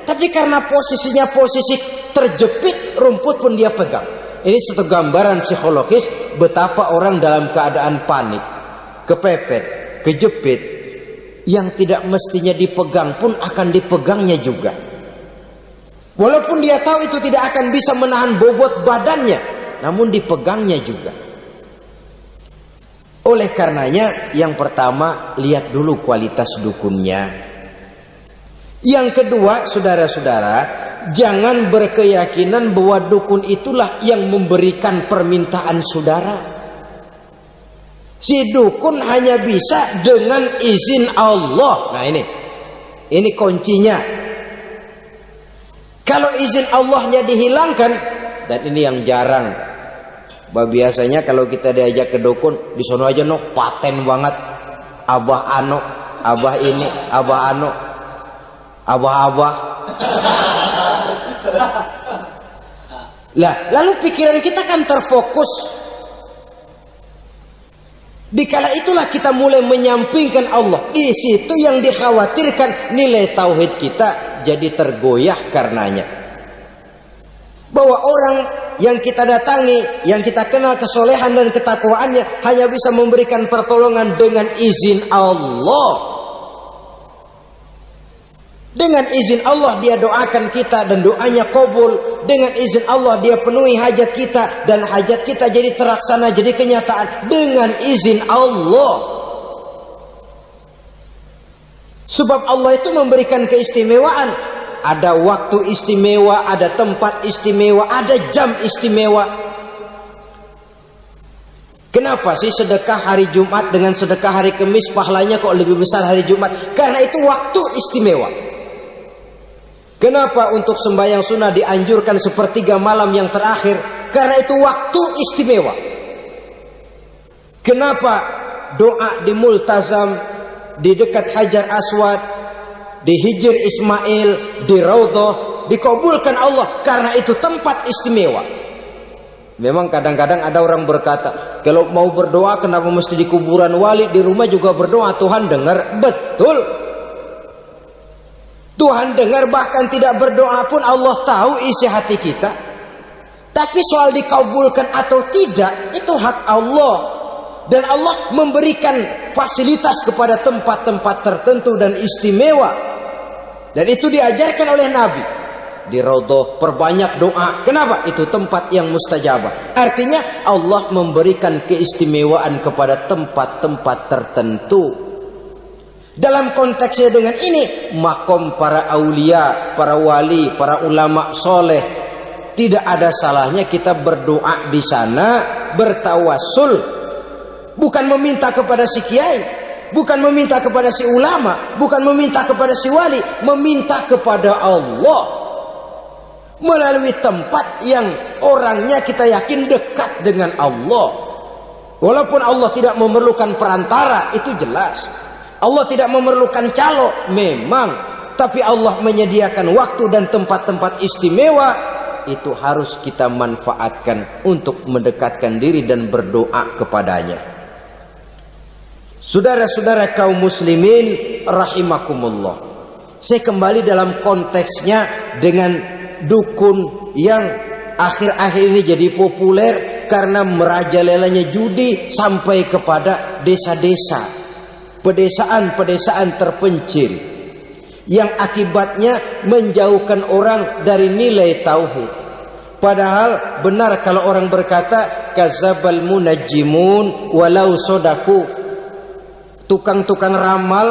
tapi karena posisinya posisi terjepit, rumput pun dia pegang. Ini satu gambaran psikologis betapa orang dalam keadaan panik, kepepet, kejepit, yang tidak mestinya dipegang pun akan dipegangnya juga. Walaupun dia tahu itu tidak akan bisa menahan bobot badannya, namun dipegangnya juga. Oleh karenanya, yang pertama, lihat dulu kualitas dukunnya. Yang kedua, saudara-saudara, jangan berkeyakinan bahwa dukun itulah yang memberikan permintaan saudara. Si dukun hanya bisa dengan izin Allah. Nah ini kuncinya. Kalau izin Allahnya dihilangkan, dan ini yang jarang. Biasanya kalau kita diajak ke dukun, di sono aja paten banget. Abah ano, abah ini, abah ano, abah-abah. Lah, lalu pikiran kita kan terfokus. Dikala itulah kita mulai menyampingkan Allah. Di situ yang dikhawatirkan nilai tauhid kita jadi tergoyah karenanya. Bahwa orang yang kita datangi, yang kita kenal kesolehan dan ketakwaannya, hanya bisa memberikan pertolongan dengan izin Allah. Dengan izin Allah dia doakan kita dan doanya kabul. Dengan izin Allah dia penuhi hajat kita dan hajat kita jadi terlaksana, jadi kenyataan dengan izin Allah. Sebab Allah itu memberikan keistimewaan. Ada waktu istimewa, ada tempat istimewa, ada jam istimewa. Kenapa sih sedekah hari Jumat dengan sedekah hari Kamis pahalanya kok lebih besar hari Jumat? Karena itu waktu istimewa. Kenapa untuk sembahyang sunnah dianjurkan sepertiga malam yang terakhir? Karena itu waktu istimewa. Kenapa doa di multazam, di dekat Hajar Aswad, di Hijr Ismail, di Raudhah dikabulkan Allah? Karena itu tempat istimewa. Memang kadang-kadang ada orang berkata, kalau mau berdoa kenapa mesti di kuburan wali? Di rumah juga berdoa, Tuhan dengar. Betul, Tuhan dengar, bahkan tidak berdoa pun Allah tahu isi hati kita. Tapi soal dikabulkan atau tidak, itu hak Allah. Dan Allah memberikan fasilitas kepada tempat-tempat tertentu dan istimewa. Dan itu diajarkan oleh Nabi. Di Raudhah perbanyak doa. Kenapa? Itu tempat yang mustajabah. Artinya Allah memberikan keistimewaan kepada tempat-tempat tertentu. Dalam konteksnya dengan ini, makom para aulia, para wali, para ulama soleh, tidak ada salahnya kita berdoa di sana, bertawassul. Bukan meminta kepada si kiai, bukan meminta kepada si ulama, bukan meminta kepada si wali, meminta kepada Allah melalui tempat yang orangnya kita yakin dekat dengan Allah. Walaupun Allah tidak memerlukan perantara, itu jelas. Allah tidak memerlukan calo, memang. Tapi Allah menyediakan waktu dan tempat-tempat istimewa, itu harus kita manfaatkan untuk mendekatkan diri dan berdoa kepadanya. Saudara-saudara kaum muslimin rahimakumullah, saya kembali dalam konteksnya dengan dukun yang akhir-akhir ini jadi populer karena merajalelanya judi sampai kepada desa-desa, pedesaan-pedesaan terpencil, yang akibatnya menjauhkan orang dari nilai tauhid. Padahal benar kalau orang berkata kazabal munajjimun walau sodaku, tukang-tukang ramal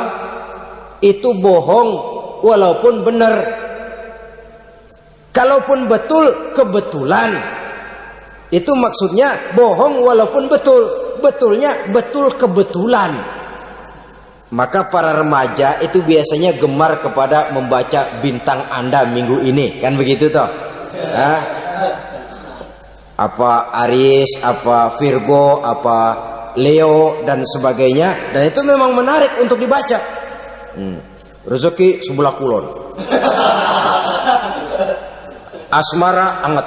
itu bohong walaupun benar. Kalaupun betul, kebetulan. Itu maksudnya bohong walaupun betul. Betulnya betul kebetulan. Maka para remaja itu biasanya gemar kepada membaca bintang Anda minggu ini. Kan begitu toh? Nah, apa Aries, apa Virgo, apa Leo dan sebagainya. Dan itu memang menarik untuk dibaca. Rezeki sebelah kulon. Asmara anget.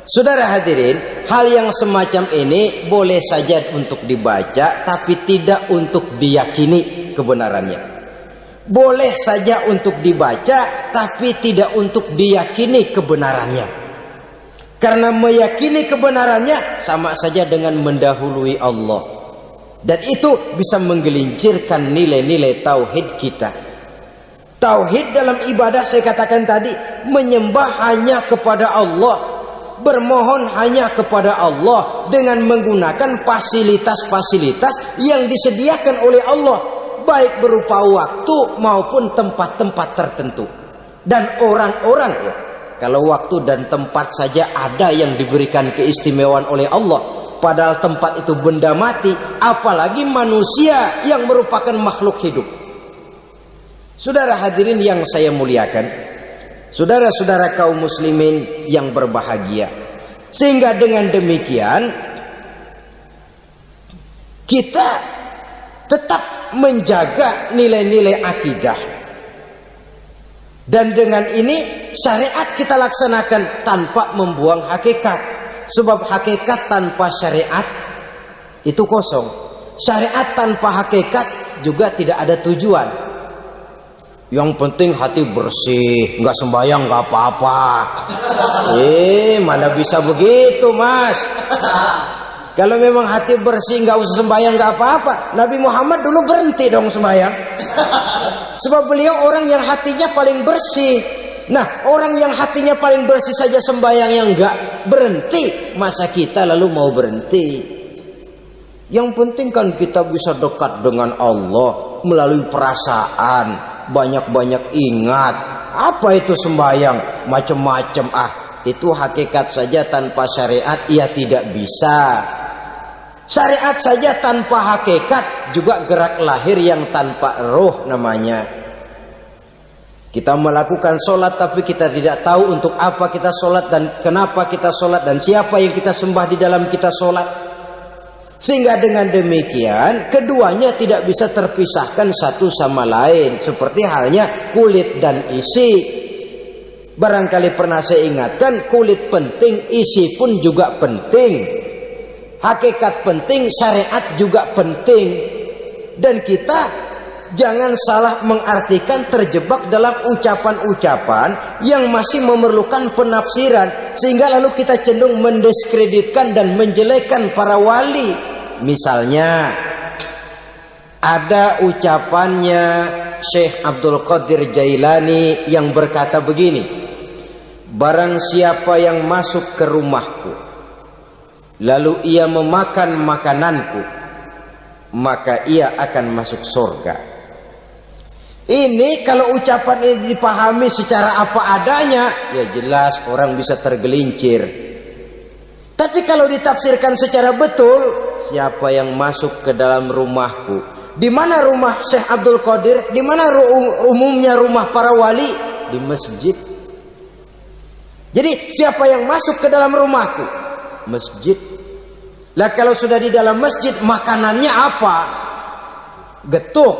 Saudara hadirin, hal yang semacam ini boleh saja untuk dibaca, tapi tidak untuk diyakini kebenarannya. Boleh saja untuk dibaca, tapi tidak untuk diyakini kebenarannya. Karena meyakini kebenarannya sama saja dengan mendahului Allah. Dan itu bisa menggelincirkan nilai-nilai tauhid kita. Tauhid dalam ibadah saya katakan tadi, menyembah hanya kepada Allah, bermohon hanya kepada Allah dengan menggunakan fasilitas-fasilitas yang disediakan oleh Allah, baik berupa waktu maupun tempat-tempat tertentu. Dan orang-orang ya, kalau waktu dan tempat saja ada yang diberikan keistimewaan oleh Allah, padahal tempat itu benda mati, apalagi manusia yang merupakan makhluk hidup. Saudara hadirin yang saya muliakan, saudara-saudara kaum muslimin yang berbahagia, sehingga dengan demikian kita tetap menjaga nilai-nilai akidah. Dan dengan ini syariat kita laksanakan tanpa membuang hakikat. Sebab hakikat tanpa syariat itu kosong. Syariat tanpa hakikat juga tidak ada tujuan. Yang penting hati bersih, nggak sembahyang nggak apa-apa. Mana bisa begitu, Mas? Kalau memang hati bersih nggak usah sembahyang nggak apa-apa. Nabi Muhammad dulu berhenti dong sembahyang. Sebab beliau orang yang hatinya paling bersih. Nah, orang yang hatinya paling bersih saja sembahyang yang nggak berhenti, masa kita lalu mau berhenti? Yang penting kan kita bisa dekat dengan Allah melalui perasaan. Banyak-banyak ingat. Apa itu sembahyang? Macam-macam. Itu hakikat saja tanpa syariat ia tidak bisa. Syariat saja tanpa hakikat juga gerak lahir yang tanpa roh namanya. Kita melakukan sholat tapi kita tidak tahu untuk apa kita sholat dan kenapa kita sholat dan siapa yang kita sembah di dalam kita sholat. Sehingga dengan demikian keduanya tidak bisa terpisahkan satu sama lain, seperti halnya kulit dan isi. Barangkali pernah saya ingatkan, kulit penting, isi pun juga penting. Hakikat penting, syariat juga penting. Dan kita jangan salah mengartikan terjebak dalam ucapan-ucapan yang masih memerlukan penafsiran, sehingga lalu kita cenderung mendiskreditkan dan menjelekkan para wali. Misalnya ada ucapannya Syekh Abdul Qadir Jailani yang berkata begini, barang siapa yang masuk ke rumahku lalu ia memakan makananku, maka ia akan masuk surga. Ini kalau ucapan ini dipahami secara apa adanya, ya jelas orang bisa tergelincir. Tapi kalau ditafsirkan secara betul, siapa yang masuk ke dalam rumahku? Di mana rumah Syekh Abdul Qadir? Di mana umumnya rumah para wali? Di masjid. Jadi siapa yang masuk ke dalam rumahku? Masjid. Lah kalau sudah di dalam masjid, makanannya apa? Getuk.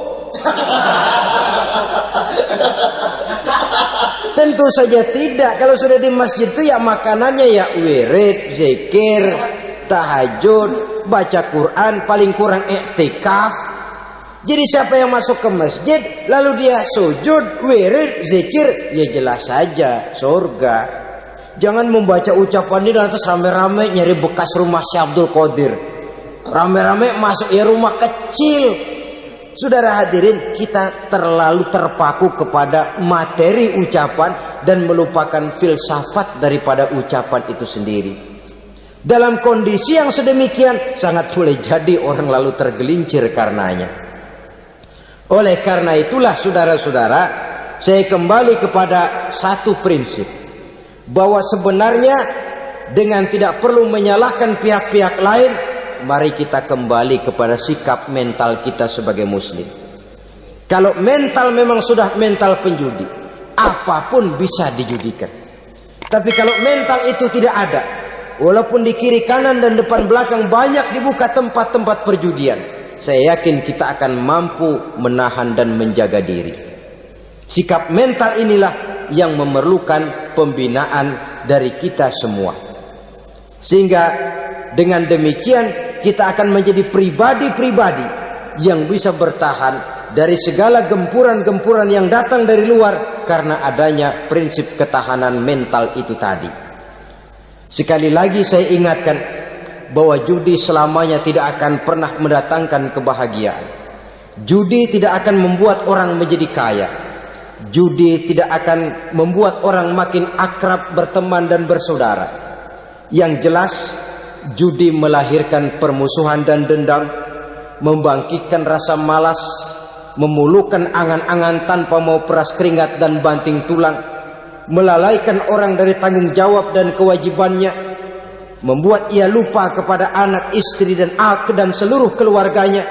Tentu saja tidak. Kalau sudah di masjid itu ya makanannya ya wirid, zikir, tahajud, baca Quran, paling kurang iktikaf. Jadi siapa yang masuk ke masjid lalu dia sujud, wirid, zikir, ya jelas saja surga. Jangan membaca ucapan ini dan terus rame-rame nyari bekas rumah Syekh Abdul Qadir. Rame-rame masuk ya rumah kecil. Saudara hadirin, kita terlalu terpaku kepada materi ucapan dan melupakan filsafat daripada ucapan itu sendiri. Dalam kondisi yang sedemikian sangat boleh jadi orang lalu tergelincir karenanya. Oleh karena itulah saudara-saudara, saya kembali kepada satu prinsip, bahwa sebenarnya dengan tidak perlu menyalahkan pihak-pihak lain, mari kita kembali kepada sikap mental kita sebagai muslim. Kalau mental memang sudah mental penjudi, apapun bisa dijudikan. Tapi kalau mental itu tidak ada, walaupun di kiri kanan dan depan belakang banyak dibuka tempat-tempat perjudian, saya yakin kita akan mampu menahan dan menjaga diri. Sikap mental inilah yang memerlukan pembinaan dari kita semua. Sehingga dengan demikian kita akan menjadi pribadi-pribadi yang bisa bertahan dari segala gempuran-gempuran yang datang dari luar karena adanya prinsip ketahanan mental itu tadi. Sekali lagi saya ingatkan bahwa judi selamanya tidak akan pernah mendatangkan kebahagiaan. Judi tidak akan membuat orang menjadi kaya. Judi tidak akan membuat orang makin akrab, berteman dan bersaudara. Yang jelas, judi melahirkan permusuhan dan dendam, membangkitkan rasa malas, memulukan angan-angan tanpa mau peras keringat dan banting tulang, melalaikan orang dari tanggung jawab dan kewajibannya, membuat ia lupa kepada anak, istri dan seluruh keluarganya,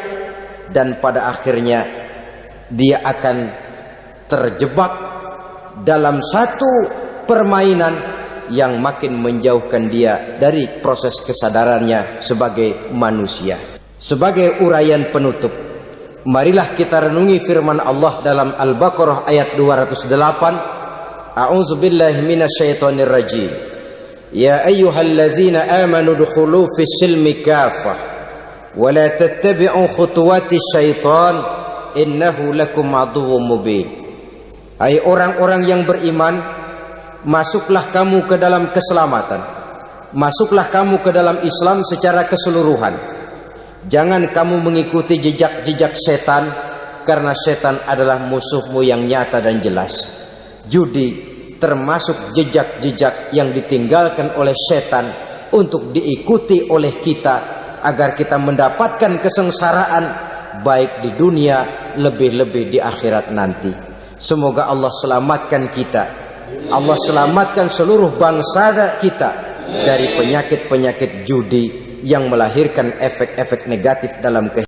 dan pada akhirnya dia akan terjebak dalam satu permainan yang makin menjauhkan dia dari proses kesadarannya sebagai manusia. Sebagai uraian penutup, marilah kita renungi firman Allah dalam Al-Baqarah ayat 208. A'udzu billahi minasyaitonir rajim. Ya ayyuhalladzina amanu dukhulu fis silmi kafah wa la tattabi'u khutuwatis syaitan innahu lakum aduwwum mubin. Hai orang-orang yang beriman, masuklah kamu ke dalam keselamatan. Masuklah kamu ke dalam Islam secara keseluruhan. Jangan kamu mengikuti jejak-jejak setan, karena setan adalah musuhmu yang nyata dan jelas. Judi termasuk jejak-jejak yang ditinggalkan oleh setan untuk diikuti oleh kita agar kita mendapatkan kesengsaraan baik di dunia, lebih-lebih di akhirat nanti. Semoga Allah selamatkan kita, Allah selamatkan seluruh bangsa kita dari penyakit-penyakit judi yang melahirkan efek-efek negatif dalam kehidupan.